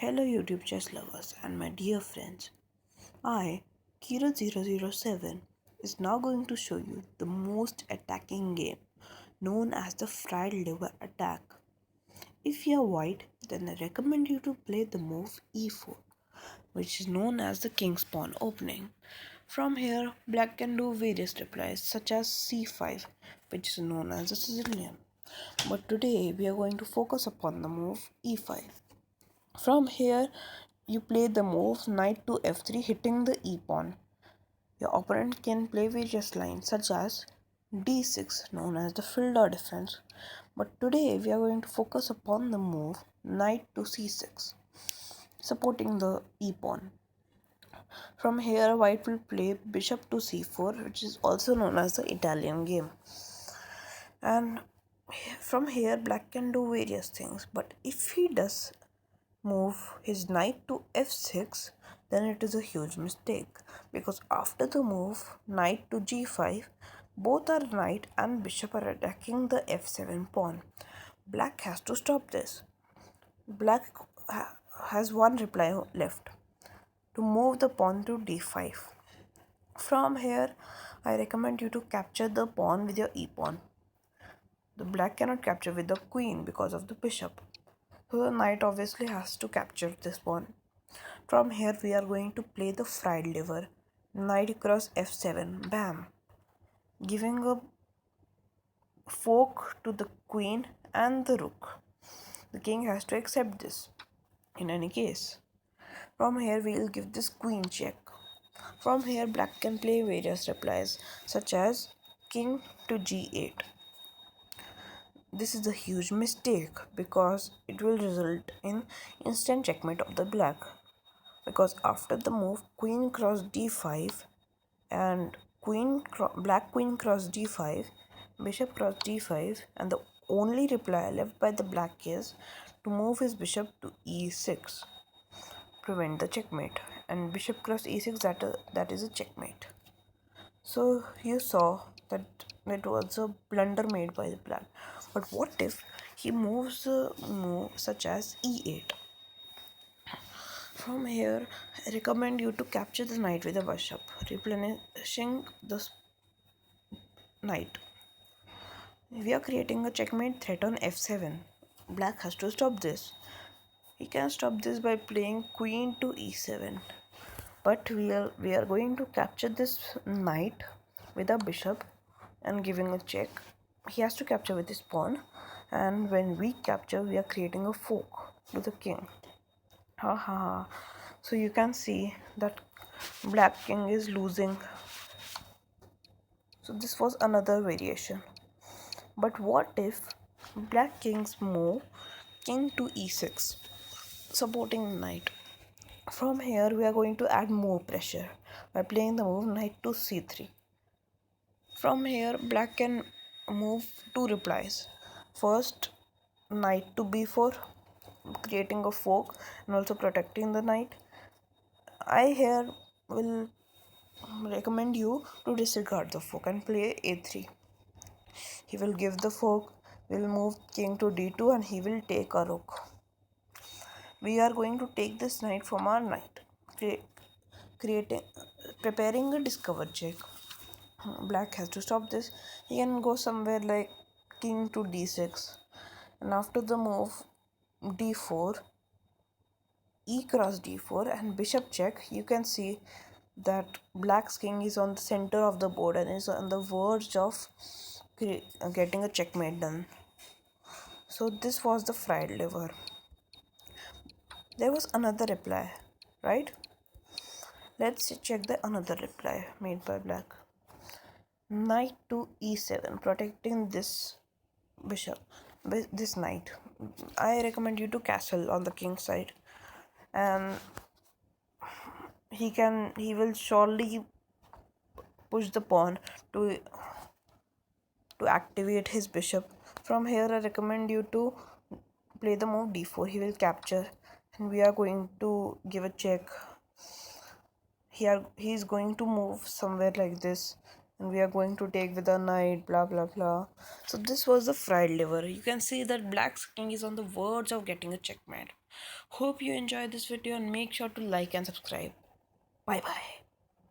Hello YouTube chess lovers and my dear friends. I, Kira007, is now going to show you the most attacking game known as the fried liver attack. If you are white, then I recommend you to play the move e4, which is known as the king's pawn opening. From here, black can do various replies such as c5, which is known as the Sicilian. But today we are going to focus upon the move e5. From here, you play the move knight to f3 hitting the e pawn. Your opponent can play various lines such as d6 known as the fielder defense, but today we are going to focus upon the move knight to c6 supporting the e pawn. From here, white will play bishop to c4, which is also known as the Italian game. And from here, black can do various things, but if he does move his knight to f6, then it is a huge mistake, because after the move knight to g5, both our knight and bishop are attacking the f7 pawn. Black has to stop this. Black has one reply left, to move the pawn to d5. From here, I recommend you to capture the pawn with your e pawn. The black cannot capture with the queen because of the bishop, so the knight obviously has to capture this pawn. From here, we are going to play the fried liver, knight across f7, bam, giving a fork to the queen and the rook. The king has to accept this in any case. From here, we will give this queen check. From here, black can play various replies such as king to g8. This is a huge mistake because it will result in instant checkmate of the black. Because after the move queen cross d5 and black queen cross d5, bishop cross d5, and the only reply left by the black is to move his bishop to e6, prevent the checkmate, and bishop cross e6, that is a checkmate. So you saw that it was a blunder made by the black. But what if he moves a move such as e8? From here, I recommend you to capture the knight with a bishop, replenishing the knight. We are creating a checkmate threat on f7. Black has to stop this. He can stop this by playing queen to e7. But we are going to capture this knight with a bishop and giving a check. He has to capture with his pawn, and when we capture, we are creating a fork to the king. Ha ha ha. So you can see that black king is losing. So this was another variation. But what if black king's move king to e6 supporting knight? From here we are going to add more pressure by playing the move knight to c3. From here black can move two replies. First, knight to b4, creating a fork and also protecting the knight. I here will recommend you to disregard the fork and play a3. He will give the fork, will move king to d2, and he will take a rook. We are going to take this knight from our knight, preparing a discover check. Black has to stop this. He can go somewhere like king to d6, and after the move d4, e cross d4 and bishop check, you can see that black's king is on the center of the board and is on the verge of getting a checkmate done. So this was the fried liver. There was another reply, right? Let's check the another reply made by black. Knight to e7, protecting this bishop, this knight. I recommend you to castle on the king's side, and he will surely push the pawn to activate his bishop. From here, I recommend you to play the move d4. He will capture, and we are going to give a check. Here he is going to move somewhere like this, and we are going to take with a knight, blah blah blah. So this was the fried liver. You can see that black's king is on the verge of getting a checkmate. Hope you enjoyed this video and make sure to like and subscribe. Bye bye.